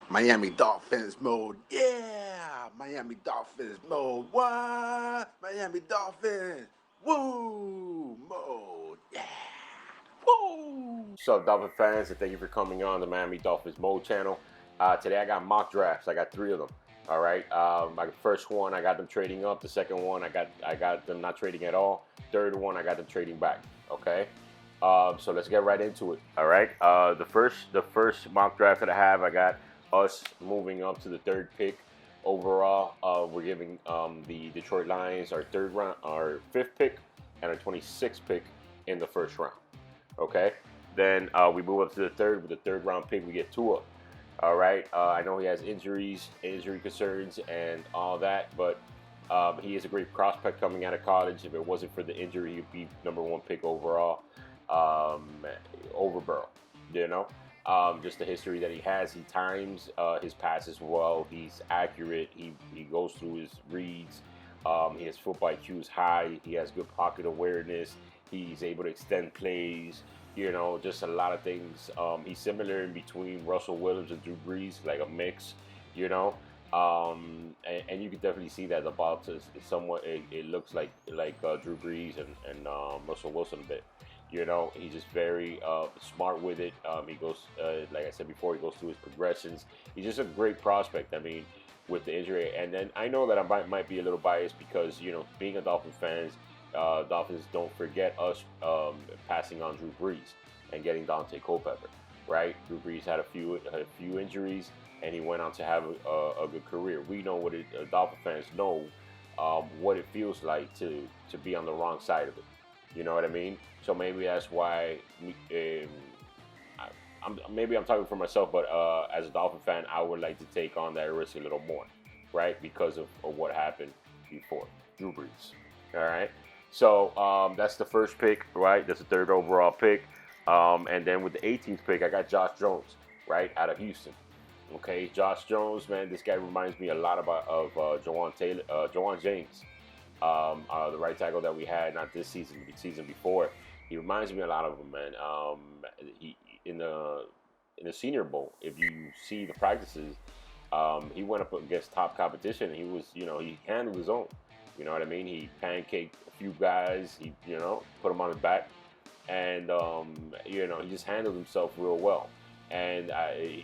Miami Dolphins mode. Yeah. Miami Dolphins mode. What? Miami Dolphins. Woo mode. Yeah. Woo. What's up, Dolphin fans, and thank you for coming on the Miami Dolphins Mode channel. Today I got mock drafts. I got three of them. All right. My first one, I got them trading up. The second one, I got them not trading at all. Third one, I got them trading back. Okay. So let's get right into it. All right. The first mock draft that I have, I got us moving up to the third pick overall. We're giving the Detroit Lions our third round, our fifth pick, and our 26th pick in the first round. Okay. Then we move up to the third. With the third round pick, we get Tua. All right. I know he has injury concerns, and all that, but he is a great prospect coming out of college. If it wasn't for the injury, he'd be number one pick overall over Burrow. You know, just the history that he has. He times his passes well. He's accurate. He goes through his reads. His football IQ is high. He has good pocket awareness. He's able to extend plays. You know, just a lot of things. He's similar in between Russell Williams and Drew Brees, like a mix. You know, and you can definitely see that the ball is somewhat. It looks like Drew Brees and Russell Wilson a bit. You know, he's just very smart with it. He goes, like I said before, he goes through his progressions. He's just a great prospect. I mean, with the injury, and then I know that I might be a little biased because being a Dolphin fans, Dolphins don't forget us passing on Drew Brees and getting Dante Culpepper, right? Drew Brees had a few injuries, and he went on to have a good career. We know Dolphin fans know what it feels like to be on the wrong side of it. You know what I mean? So maybe that's why maybe I'm talking for myself, but as a Dolphin fan, I would like to take on that risk a little more, right? Because of what happened before Drew Brees. All right. So that's the first pick, right? That's the third overall pick. And then with the 18th pick, I got Josh Jones, right, out of Houston. Okay, Josh Jones, man, this guy reminds me a lot of Jawan James, the right tackle that we had not this season, but the season before. He reminds me a lot of him, man. He in the Senior Bowl, if you see the practices, he went up against top competition. He was, he handled his own. You know what I mean? He pancaked a few guys. He, put them on his back, and he just handled himself real well. And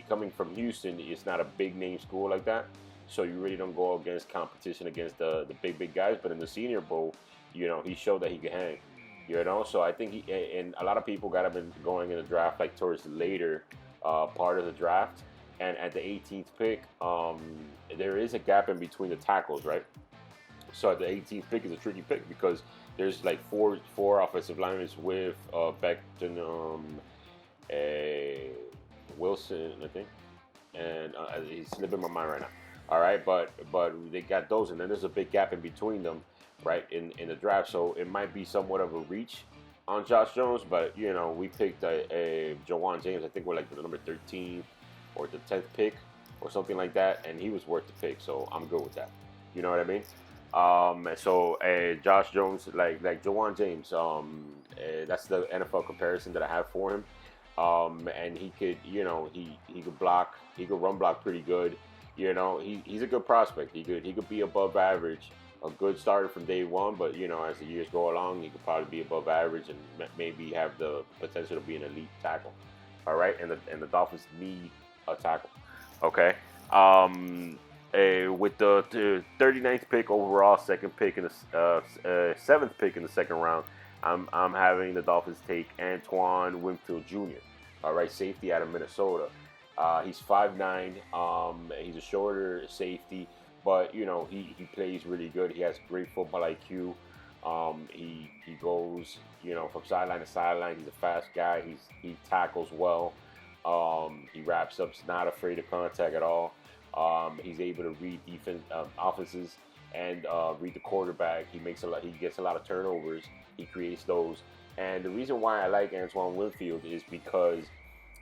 coming from Houston, it's not a big name school like that, so you really don't go against competition against the big guys. But in the Senior Bowl, he showed that he could hang. So I think and a lot of people got him in going in the draft like towards the later part of the draft, and at the 18th pick, there is a gap in between the tackles, right? So the 18th pick is a tricky pick because there's like four offensive linemen with Becton, Wilson, I think, and he's slipping my mind right now. All right, but they got those, and then there's a big gap in between them, right, in the draft. So it might be somewhat of a reach on Josh Jones, but we picked a Jawan James. I think we're like the number 13 or the 10th pick or something like that, and he was worth the pick. So I'm good with that. You know what I mean? So Josh Jones, like Jawan James, that's the NFL comparison that I have for him. And he could, he could block, he could run block pretty good. He's a good prospect. He could be above average, a good starter from day one. But as the years go along, he could probably be above average and maybe have the potential to be an elite tackle. All right, and the Dolphins need a tackle. Okay. With the 39th pick overall, second pick in the seventh pick in the second round, I'm having the Dolphins take Antoine Winfield Jr. All right, safety out of Minnesota. He's 5'9". He's a shorter safety, but he plays really good. He has great football IQ. He goes from sideline to sideline. He's a fast guy. He tackles well. He wraps up. He's not afraid of contact at all. He's able to read offenses and read the quarterback. He gets a lot of turnovers. He creates those. And the reason why I like Antoine Winfield is because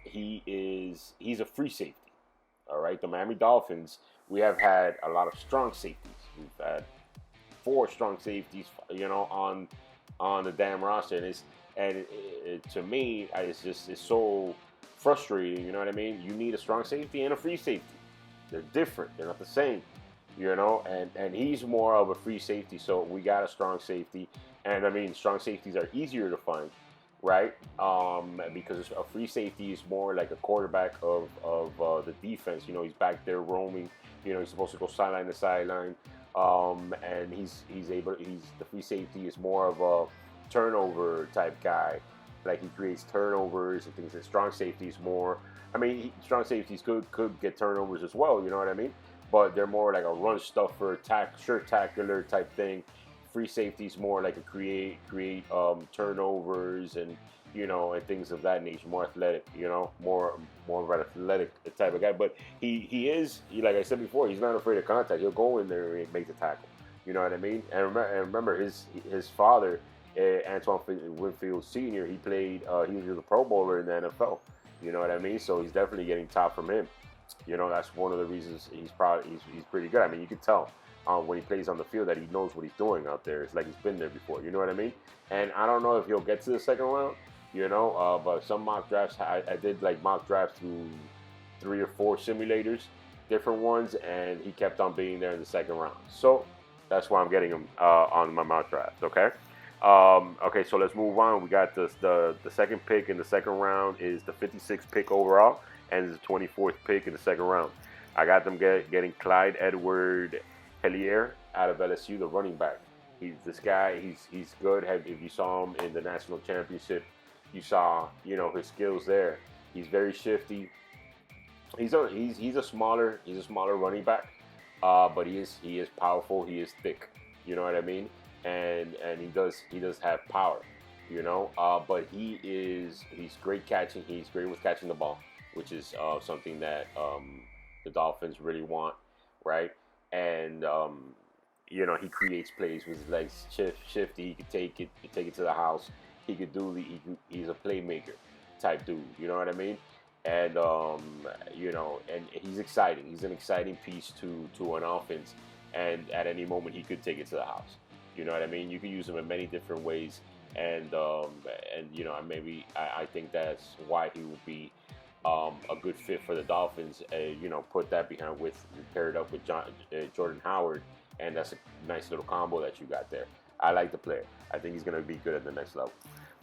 he's a free safety. All right, the Miami Dolphins, we have had a lot of strong safeties. We've had 4 strong safeties, on the damn roster, and to me, it's so frustrating. You know what I mean? You need a strong safety and a free safety. They're different. They're not the same, you know. And he's more of a free safety, so we got a strong safety. And I mean, strong safeties are easier to find, right? Because a free safety is more like a quarterback of the defense. You know, he's back there roaming. You know, he's supposed to go sideline to sideline, and he's the free safety is more of a turnover type guy. Like he creates turnovers and things. That strong safety is more. I mean, strong safeties could get turnovers as well. You know what I mean? But they're more like a run stuffer, sure tackler type thing. Free safeties more like a create turnovers and and things of that nature. More athletic, more of an athletic type of guy. But like I said before, he's not afraid of contact. He'll go in there and make the tackle. You know what I mean? And remember his father, Antoine Winfield Sr. He played. He was a Pro Bowler in the NFL. You know what I mean? So he's definitely getting top from him. You know, that's one of the reasons he's pretty good. I mean, you can tell when he plays on the field that he knows what he's doing out there. It's like he's been there before. You know what I mean? And I don't know if he'll get to the second round. But some mock drafts I did like mock drafts through 3 or 4 simulators, different ones, and he kept on being there in the second round. So that's why I'm getting him on my mock draft. Okay. Okay, so let's move on. We got the second pick in the second round is the 56th pick overall, and the 24th pick in the second round. I got them getting Clyde Edward Helaire out of LSU, the running back. This guy. He's good. If you saw him in the national championship, you saw his skills there. He's very shifty. He's a smaller running back, but he is powerful. He is thick. You know what I mean? And he does have power. But he's great catching. He's great with catching the ball, which is something that the Dolphins really want, right? And he creates plays with his legs shifty. He could take it to the house. He could he's a playmaker type dude. You know what I mean? And and he's exciting. He's an exciting piece to an offense. And at any moment, he could take it to the house. You know what I mean? You can use him in many different ways. And maybe I think that's why he would be a good fit for the Dolphins. Put that paired up with Jordan Howard, and that's a nice little combo that you got there. I like the player. I think he's going to be good at the next level.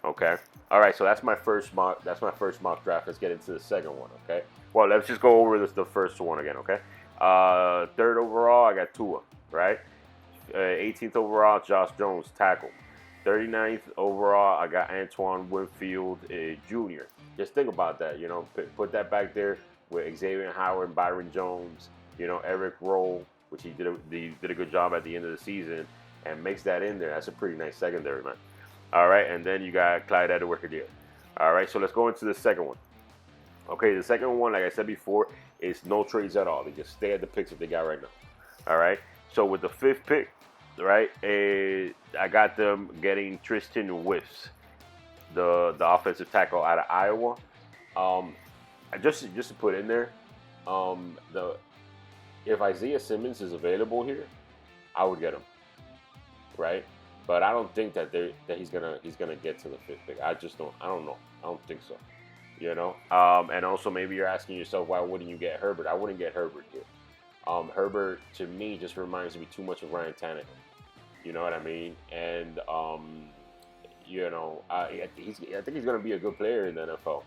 Okay. All right. So that's my first mock. That's my first mock draft. Let's get into the second one. Okay. Well, let's just go over the first one again. Okay. Third overall, I got Tua. Right. 18th overall, Josh Jones, tackle. 39th overall, I got Antoine Winfield Jr. Just think about that. Put that back there with Xavier Howard, Byron Jones. Eric Rowe, which he did a good job at the end of the season, and makes that in there. That's a pretty nice secondary, man. All right, and then you got Clyde Edwards-Helaire. All right, so let's go into the second one. Okay, the second one, like I said before, is no trades at all. They just stay at the picks that they got right now. All right, so with the 5th pick, right, I got them getting Tristan Wirfs, the offensive tackle out of Iowa. Just to put in there, if Isaiah Simmons is available here, I would get him, right? But I don't think that he's gonna get to the 5th pick. I don't know. I don't think so. And also maybe you're asking yourself, why wouldn't you get Herbert? I wouldn't get Herbert here. Herbert to me just reminds me too much of Ryan Tannehill. You know what I mean? And I think he's gonna be a good player in the NFL.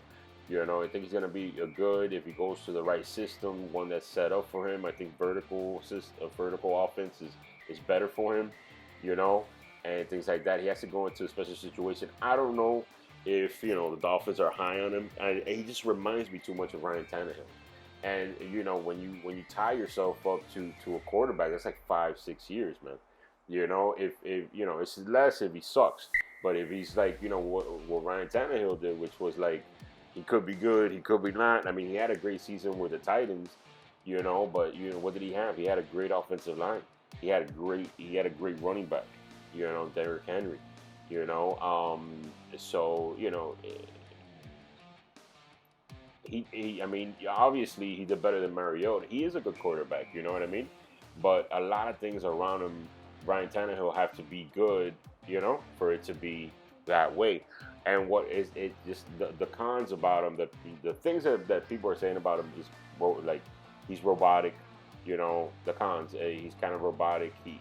I think he's gonna be a good if he goes to the right system, one that's set up for him. I think vertical offense is better for him. And things like that. He has to go into a special situation. I don't know if the Dolphins are high on him. He just reminds me too much of Ryan Tannehill. And when you tie yourself up to a quarterback, that's like 5-6 years, man. If it's less if he sucks, but if he's like what Ryan Tannehill did, which was like he could be good, he could be not. I mean, he had a great season with the Titans, but what did he have? He had a great offensive line. He had a great running back. Derrick Henry. So I mean, obviously he did better than Mariota. He is a good quarterback. You know what I mean? But a lot of things around him, Ryan Tannehill, have to be good. For it to be that way. And what is it? Just the cons about him. The things that people are saying about him is like he's robotic. The cons. He's kind of robotic. He's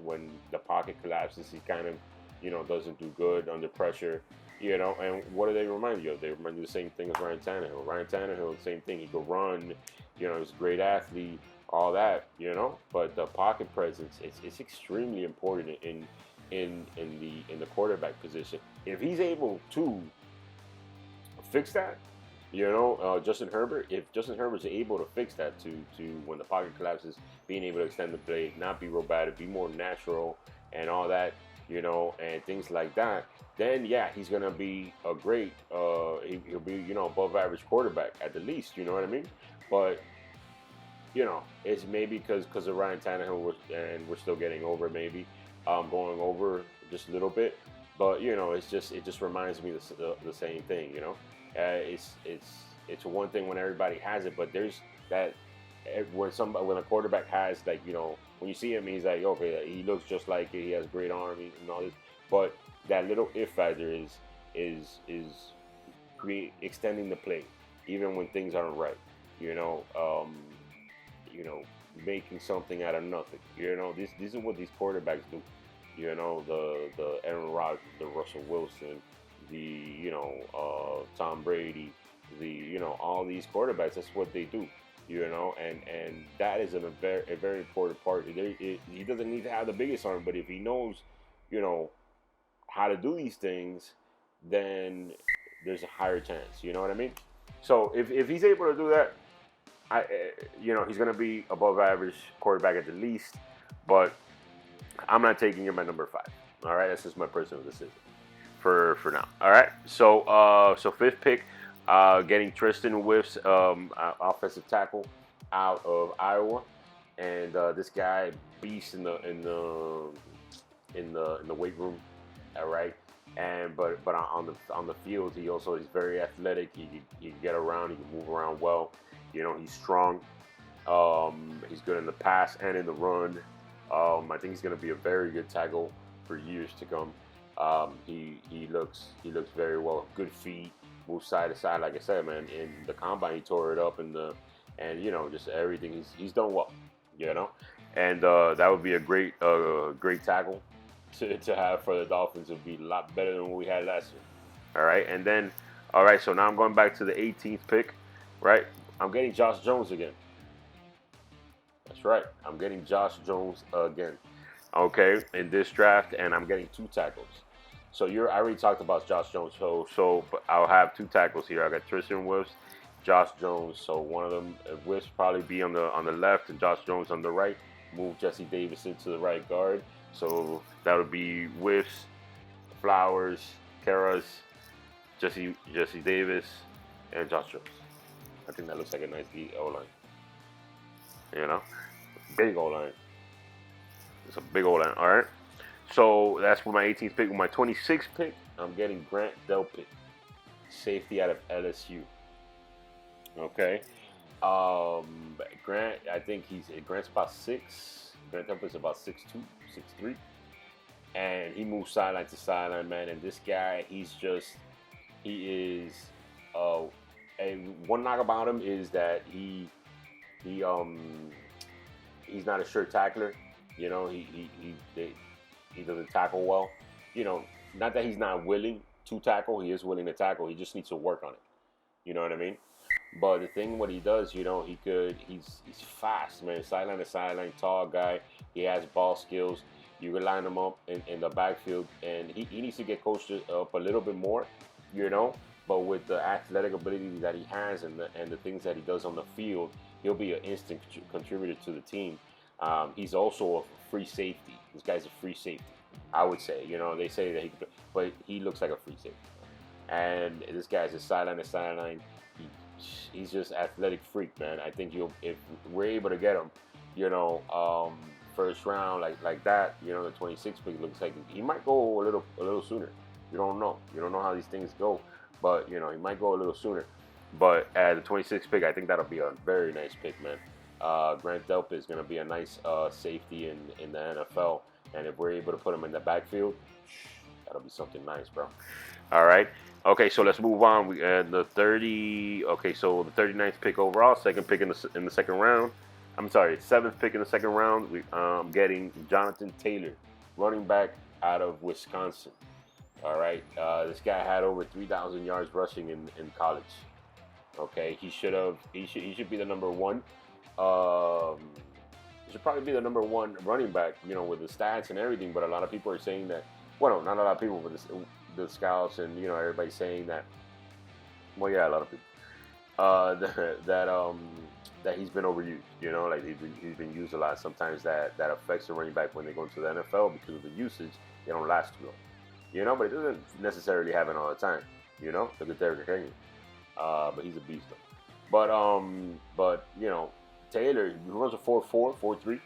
when the pocket collapses, he kind of, doesn't do good under pressure. And what do they remind you of? They remind you the same thing as Ryan Tannehill. Ryan Tannehill, the same thing. He could run. He's a great athlete. All that. But the pocket presence, it's extremely important in the quarterback position. If he's able to fix that, Justin Herbert. If Justin Herbert's able to fix that to when the pocket collapses, being able to extend the play, not be robotic, be more natural, and all that, and things like that, then yeah, he's gonna be a great. He'll be above average quarterback at the least. You know what I mean? But it's maybe because of Ryan Tannehill, and we're still getting over maybe, going over just a little bit. But it just reminds me the same thing. It's one thing when everybody has it, but there's that when a quarterback has, like, when you see him, he's like, okay, he looks just like it, he has great arm and all this, but that little if factor is extending the play even when things aren't right. You know, um, Making something out of nothing. This is what these quarterbacks do. The Aaron Rodgers, the Russell Wilson, the Tom Brady, all these quarterbacks. That's what they do. And that is a very important part. He doesn't need to have the biggest arm, but if he knows, you know, how to do these things, then there's a higher chance. You know what I mean? So if he's able to do that, he's going to be above average quarterback at the least. But I'm not taking him at number 5. All right, that's just my personal decision for now. All right, so fifth pick, getting Tristan Wirfs, offensive tackle out of Iowa, and this guy beast in the weight room. All right, but on the field, he also is very athletic. He can get around. He can move around well. He's strong. He's good in the pass and in the run. I think he's going to be a very good tackle for years to come. He looks very well. Good feet, moves side to side. Like I said, man, in the combine he tore it up, and just everything. He's done well. And that would be a great tackle to have for the Dolphins. It would be a lot better than what we had last year. All right, and then so now I'm going back to the 18th pick. Right, I'm getting Josh Jones again. That's right. I'm getting Josh Jones again. Okay, in this draft, and I'm getting 2 tackles. So I already talked about Josh Jones. But I'll have 2 tackles here. I got Tristan Wirfs, Josh Jones. So one of them, Wirfs probably be on the left, and Josh Jones on the right. Move Jesse Davis into the right guard. So that would be Wirfs, Flowers, Karras, Jesse Davis, and Josh Jones. I think that looks like a nice O line. Big O line. It's a big O line. All right. So that's for my 18th pick. With my 26th pick, I'm getting Grant Delpit, safety out of LSU. Okay. Grant, I think Grant's about 6. Grant Delpit's about 6'2", 6'3", and he moves sideline to sideline, man. And this guy, he is. And one knock about him is that he's not a sure tackler. He doesn't tackle well. Not that he's not willing to tackle. He is willing to tackle. He just needs to work on it. You know what I mean? But the thing, what he does, he's fast, man. Sideline to sideline, tall guy. He has ball skills. You can line him up in the backfield, and he needs to get coached up a little bit more, But with the athletic ability that he has and the things that he does on the field, he'll be an instant contributor to the team. He's also a free safety. This guy's a free safety, I would say. They say that but he looks like a free safety. And this guy's a sideline to sideline. He's just athletic freak, man. I think if we're able to get him, first round like that, the 26th pick looks like he might go a little sooner. You don't know. You don't know how these things go. But, he might go a little sooner. But at the 26th pick, I think that'll be a very nice pick, man. Grant Delpit is going to be a nice safety in the NFL. And if we're able to put him in the backfield, that'll be something nice, bro. All right. Okay, so let's move on. So the 39th pick overall, second pick in the second round. I'm sorry, seventh pick in the second round. I'm getting Jonathan Taylor, running back out of Wisconsin. All right, this guy had over 3,000 yards rushing in college. Okay, he should be the number one. Um, he should probably be the number one running back. With the stats and everything. But a lot of people are saying that. Well, no, not a lot of people, but the scouts and everybody saying that. Well, yeah, a lot of people. That he's been overused. Like he's been used a lot. Sometimes that affects the running back when they go into the NFL because of the usage. They don't last too long. But it doesn't necessarily happen all the time. Look at Derrick Henry. But he's a beast though. But Taylor, he runs a 4.4, 4.3,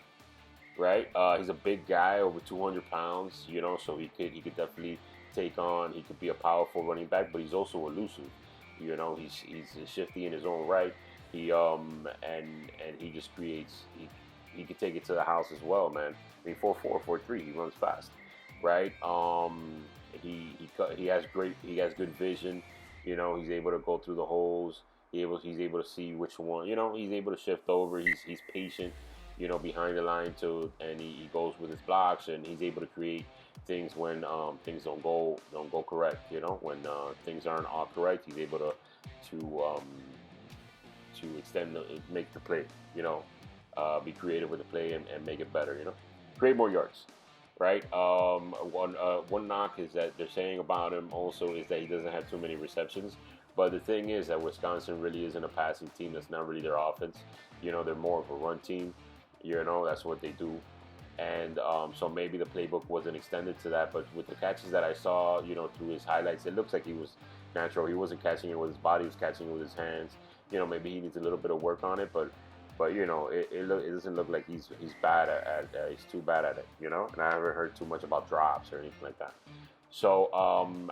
right? He's a big guy, over 200 pounds. So he could definitely take on. He could be a powerful running back, but he's also elusive. He's shifty in his own right. And he just creates. He could take it to the house as well, man. I mean, 4.4, 4.3. He runs fast, right? He has good vision. He's able to go through the holes. He's able to see which one. He's able to shift over. He's patient. Behind the line too, and he goes with his blocks, and he's able to create things when things don't go correct. When things aren't all correct, he's able to extend make the play. Be creative with the play and make it better. Create more yards. Right. One knock is that they're saying about him also is that he doesn't have too many receptions. But the thing is that Wisconsin really isn't a passing team. That's not really their offense. They're more of a run team. That's what they do. And so maybe the playbook wasn't extended to that. But with the catches that I saw, through his highlights, it looks like he was natural. He wasn't catching it with his body. He was catching it with his hands. Maybe he needs a little bit of work on it. But it doesn't look like he's bad at he's too bad at it, and I haven't heard too much about drops or anything like that. So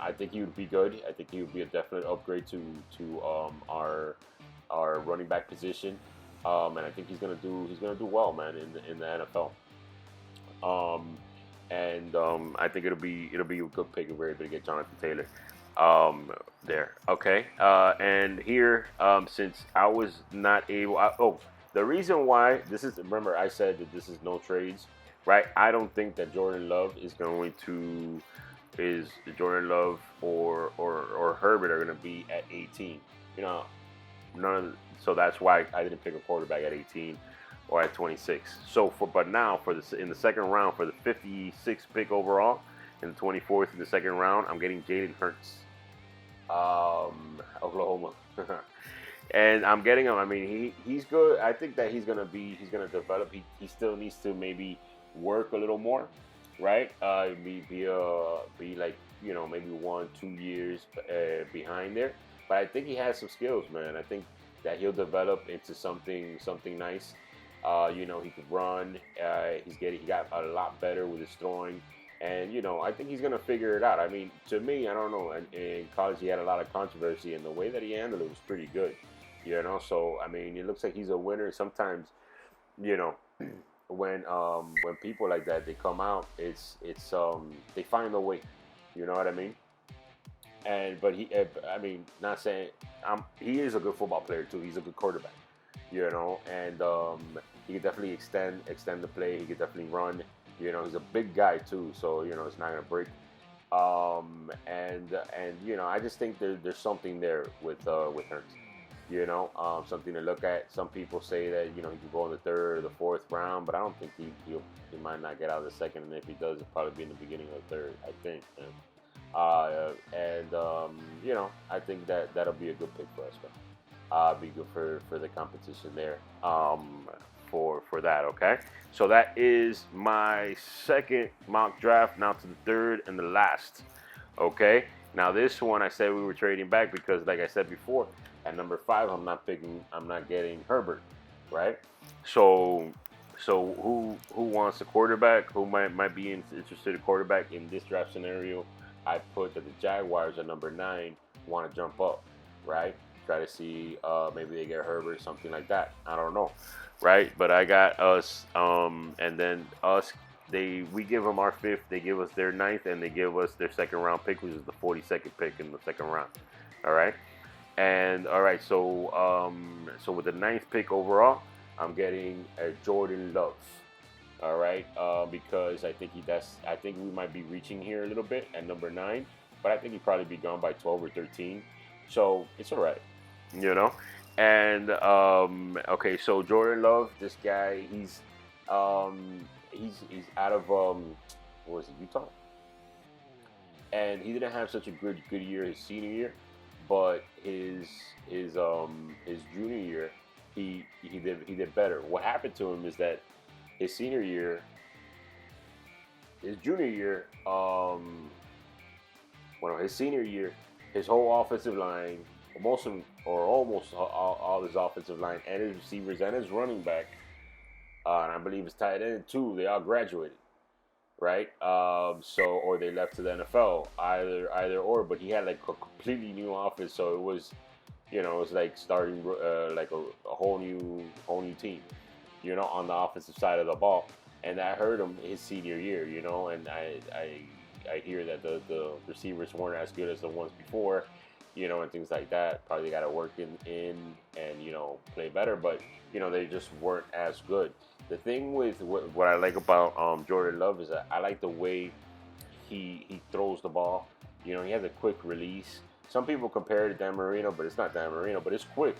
I think he would be good. I think he would be a definite upgrade to our running back position, and I think he's gonna do well, man, in the NFL. I think it'll be a good pick if we're able to get Jonathan Taylor. There, okay, and here, since I was not able, the reason why remember I said that this is no trades, right? I don't think that Jordan Love Jordan Love or Herbert are going to be at 18. So that's why I didn't pick a quarterback at 18 or at 26. But now in the second round for the 56th pick overall and the 24th in the second round, I'm getting Jalen Hurts, Oklahoma. And I'm getting him. I mean, he's good. I think that he's gonna develop. He still needs to maybe work a little more, right? Be like maybe 1-2 years behind there. But I think he has some skills, man. I think that he'll develop into something nice. He could run. He got a lot better with his throwing. And, I think he's going to figure it out. I mean, to me, I don't know. In college, he had a lot of controversy, and the way that he handled it was pretty good. So, I mean, it looks like he's a winner. Sometimes, when people like that, they come out, it's they find a way. You know what I mean? But not saying, he is a good football player, too. He's a good quarterback, and he could definitely extend the play. He could definitely run. He's a big guy too, so it's not gonna break. I just think there's something there with Hurts. Something to look at. Some people say that he could go in the third or the fourth round, but I don't think he might not get out of the second, and if he does, it'll probably be in the beginning of the third, I think. I think that'll be a good pick for us, man. Be good for the competition there. For that, okay? So that is my second mock draft. Now to the third and the last, okay? Now this one I said we were trading back because, like I said before, at number 5 I'm not getting Herbert, right? So who wants a quarterback? Who might be interested in quarterback in this draft scenario? I put that the Jaguars at number 9 want to jump up, right? Try to see maybe they get Herbert, something like that. I don't know, right? But I got us, and then us. We give them our 5th, they give us their 9th, and they give us their second round pick, which is the 42nd pick in the second round. All right, and all right. So with the 9th pick overall, I'm getting a Jordan Love. All right, because I think we might be reaching here a little bit at number 9, but I think he'd probably be gone by 12 or 13. So it's all right, you know. And okay, so Jordan Love, this guy, he's out of what was it, Utah? And he didn't have such a good year his senior year, but his junior year he did better. What happened to him is that his senior year, his junior year, well, his senior year, his whole offensive line, most of or almost all his offensive line and his receivers and his running back, and I believe his tight end too, they all graduated, right? So or they left to the NFL, either or. But he had like a completely new offense, so it was, it was like starting like a whole new team, on the offensive side of the ball, and that hurt him his senior year, and I hear that the receivers weren't as good as the ones before, and things like that. Probably got to work in and play better, but they just weren't as good. The thing with what I like about Jordan Love is that I like the way he throws the ball. He has a quick release. Some people compare it to Dan Marino, but it's not Dan Marino, but it's quick.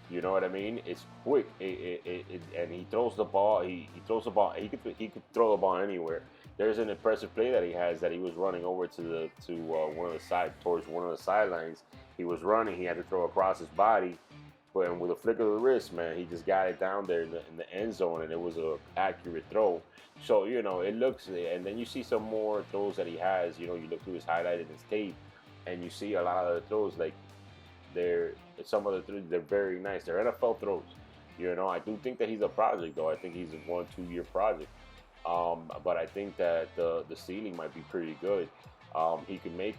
You know what I mean? It's quick, and he throws the ball. He throws the ball. He could throw the ball anywhere. There's an impressive play that he has that he was running over to one of the side towards one of the sidelines. He was running. He had to throw across his body, but with a flick of the wrist, man, he just got it down there in the end zone, and it was an accurate throw. So it looks, and then you see some more throws that he has. You look through his highlight and his tape, and you see a lot of the throws like they're some of the throws, they're very nice. They're NFL throws. I do think that he's a project though. I think he's a 1-2 year project. But I think that the ceiling might be pretty good. He could make.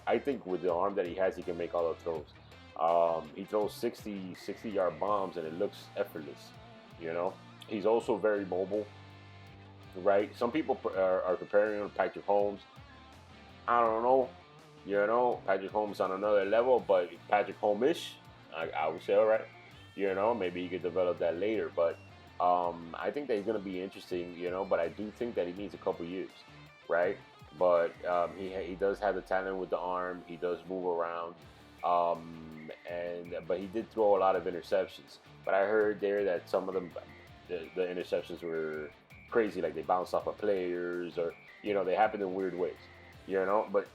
I think with the arm that he has, he can make all the throws. He throws 60-yard bombs, and it looks effortless. He's also very mobile, right? Some people are comparing him to Patrick Holmes. I don't know. Patrick Holmes on another level, but Patrick Holmes-ish, I would say, all right. Maybe he could develop that later, but I think that he's going to be interesting, but I do think that he needs a couple years, right? But he does have the talent with the arm. He does move around, but he did throw a lot of interceptions. But I heard there that some of them, the interceptions were crazy, like they bounced off of players, or they happened in weird ways. But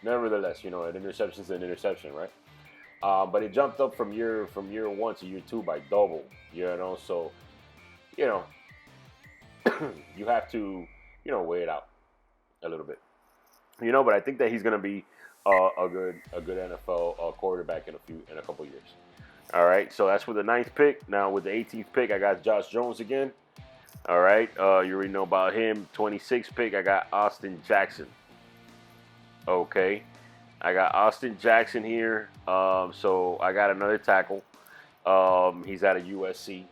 nevertheless, an interception is an interception, right? But it jumped up from year 1 to year 2 by double, so you have to weigh it out a little bit, but I think that he's gonna be a good NFL quarterback in a couple years. All right, so that's with the 9th pick. Now with the 18th pick, I got Josh Jones again. All right, you already know about him. 26th pick, I got Austin Jackson. Okay, I got Austin Jackson here. So I got another tackle. He's out of USC.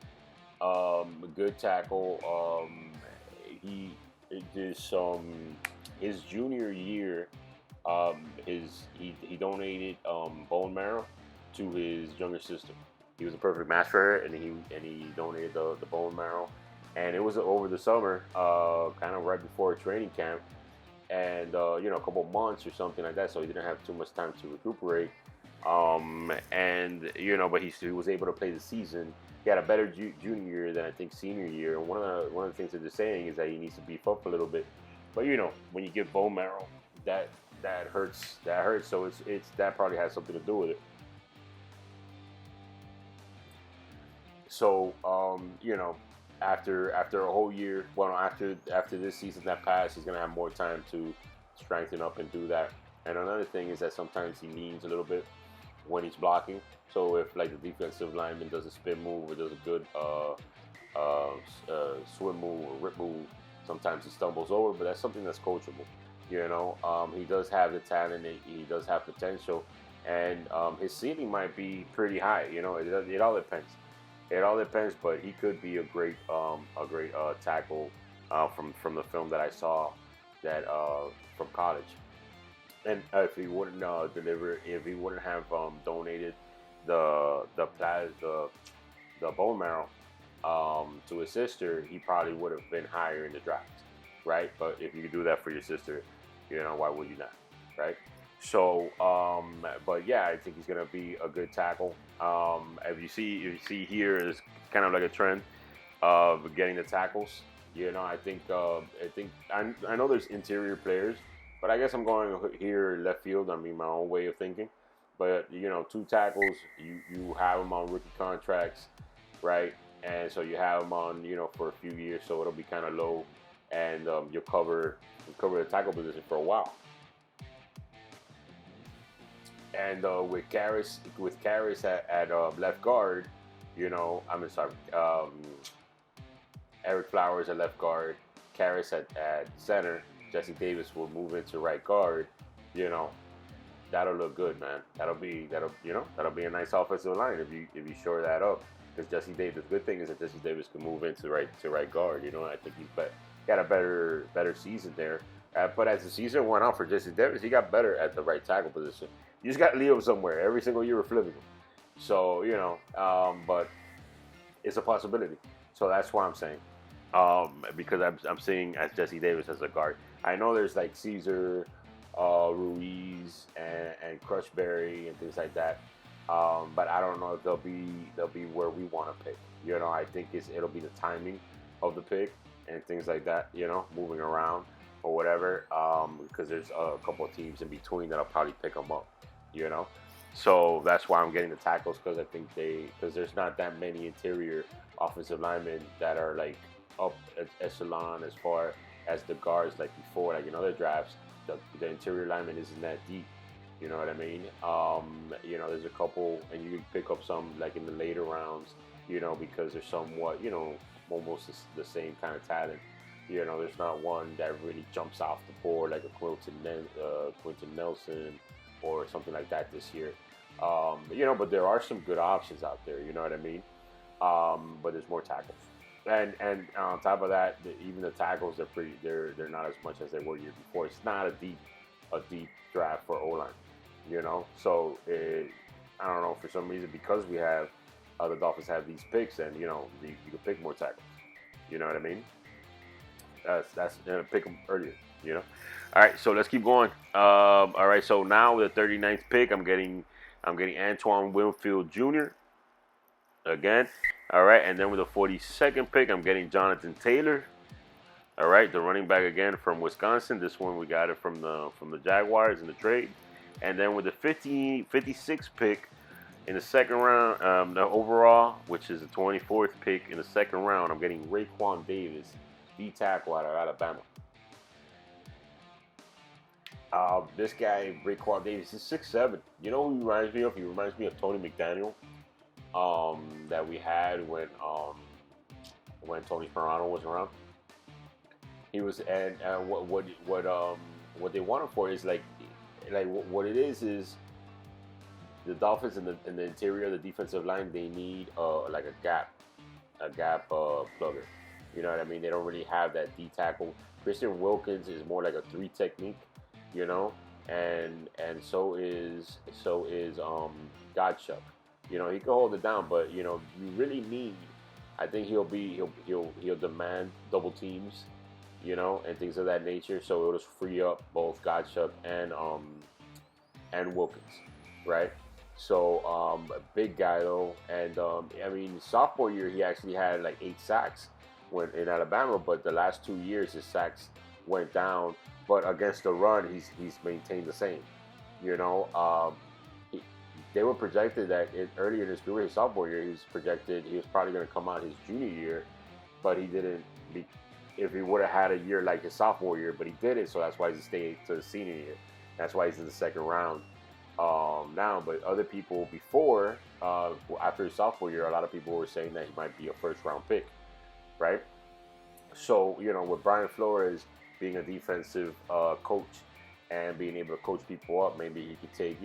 A good tackle. He did his junior year. He donated bone marrow to his younger sister. He was a perfect match for her, and he donated the bone marrow. And it was over the summer, kind of right before training camp. And a couple months or something like that, so he didn't have too much time to recuperate. But he was able to play the season. He had a better junior year than I think senior year. And one of the things that they're saying is that he needs to beef up a little bit. But when you get bone marrow, that hurts. That hurts. So it's that probably has something to do with it. So after a whole year, after this season that passed, he's gonna have more time to strengthen up and do that. And another thing is that sometimes he leans a little bit when he's blocking. So if like the defensive lineman does a spin move or does a good swim move or rip move, sometimes he stumbles over, but that's something that's coachable. He does have the talent. He does have potential, and his ceiling might be pretty high. It all depends. It all depends, but he could be a great tackle from the film that I saw that from college. And if he wouldn't if he wouldn't have donated the bone marrow, to his sister, he probably would have been higher in the draft, right? But if you could do that for your sister, why would you not, right? So, but yeah, I think he's gonna be a good tackle. If you see here is kind of like a trend of getting the tackles. I know there's interior players, but I guess I'm going here left field. I mean, my own way of thinking. But two tackles, you have them on rookie contracts, right? And so you have them on for a few years, so it'll be kind of low, and you'll cover the tackle position for a while. And with Karras at left guard, I'm sorry, Eric Flowers at left guard, Karras at center, Jesse Davis will move into right guard. You know, that'll look good, man. That'll be a nice offensive line if you shore that up. Because Jesse Davis, the good thing is that Jesse Davis can move into right guard. I think got a better season there. But as the season went on for Jesse Davis, he got better at the right tackle position. You just got to leave him somewhere. Every single year we're flipping him. So but it's a possibility. So that's why I'm saying. Because I'm seeing as Jesse Davis as a guard. I know there's like Caesar, Ruiz, and Crushberry and things like that. But I don't know if they'll be where we want to pick. I think it'll be the timing of the pick and things like that. Moving around or whatever. Because there's a couple of teams in between that'll probably pick them up. So that's why I'm getting the tackles because I think because there's not that many interior offensive linemen that are like up echelon as far as the guards like before, like in other drafts, the interior lineman isn't that deep. You know what I mean? There's a couple, and you can pick up some like in the later rounds. Because they're somewhat, almost the same kind of talent. There's not one that really jumps off the board like a Quentin Nelson or something like that this year. But there are some good options out there. You know what I mean? But there's more tackles, and on top of that, even the tackles they're not as much as they were year before. It's not a deep draft for O-line. So I don't know, for some reason, because we have the Dolphins have these picks, and you can pick more tackles. You know what I mean? That's pick them earlier. All right, so let's keep going. All right, so now with the 39th pick, I'm getting Antoine Winfield Jr. again. All right, and then with the 42nd pick, I'm getting Jonathan Taylor. All right, the running back again from Wisconsin. This one we got it from the Jaguars in the trade. And then with the 56th pick in the second round, the overall, which is the 24th pick in the second round, I'm getting Raekwon Davis, D tackle out of Alabama. This guy, Raekwon Davis, is 6'7". You know who he reminds me of? He reminds me of Tony McDaniel, that we had when Tony Sperano was around. He was, and what they want him for is like what it is the Dolphins in the interior of the defensive line, they need like a gap plugger. You know what I mean? They don't really have that D tackle. Christian Wilkins is more like a 3 technique, and so is Godchuck. He can hold it down, but you really need. I think he'll demand double teams, and things of that nature. So it'll just free up both Godchuck and Wilkins, right? So a big guy though, and sophomore year he actually had like 8 sacks when in Alabama, but the last 2 years his sacks went down. But against the run, he's maintained the same. They were projected that earlier in his career, his sophomore year, he was probably going to come out his junior year, but he didn't. If he would have had a year like his sophomore year, but he didn't, so that's why he stayed to the senior year. That's why he's in the second round now. But other people before, after his sophomore year, a lot of people were saying that he might be a first round pick, right? So with Brian Flores being a defensive coach and being able to coach people up, maybe he could take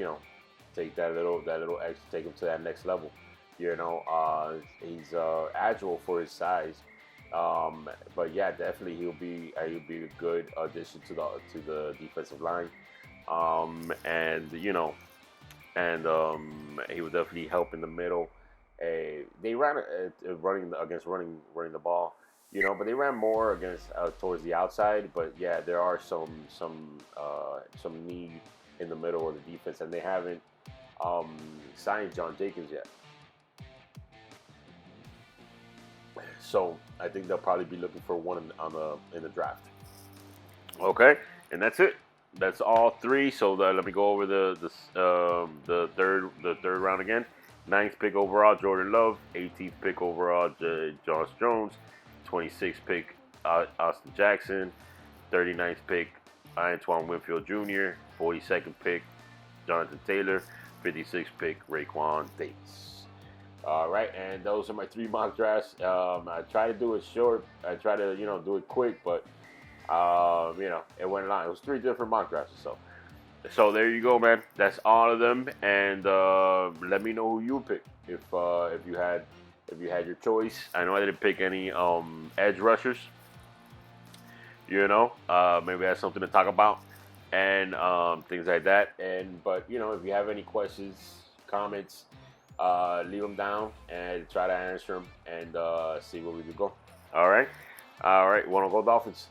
that little extra, take him to that next level. He's agile for his size, but yeah, definitely he'll be a good addition to the defensive line, and he will definitely help in the middle, They ran running the ball, but they ran more against towards the outside. But yeah, there are some need in the middle of the defense, and they haven't signed John Jenkins yet. So I think they'll probably be looking for one in the draft. Okay, and that's it. That's all three. So let me go over the third round again. Ninth pick overall, Jordan Love. 18th pick overall, Josh Jones. 26th pick, Austin Jackson. 39th pick, Antoine Winfield Jr. 42nd pick, Jonathan Taylor. 56th pick, Raekwon Davis. All right, and those are my three mock drafts. I try to do it short. I try to do it quick, but it went long. It was three different mock drafts. So there you go, man. That's all of them, and let me know who you pick if you had your choice. I know I didn't pick any edge rushers. Maybe that's something to talk about and things like that. But if you have any questions, comments, leave them down and try to answer them and see where we can go. All right, all right. Want to go Dolphins?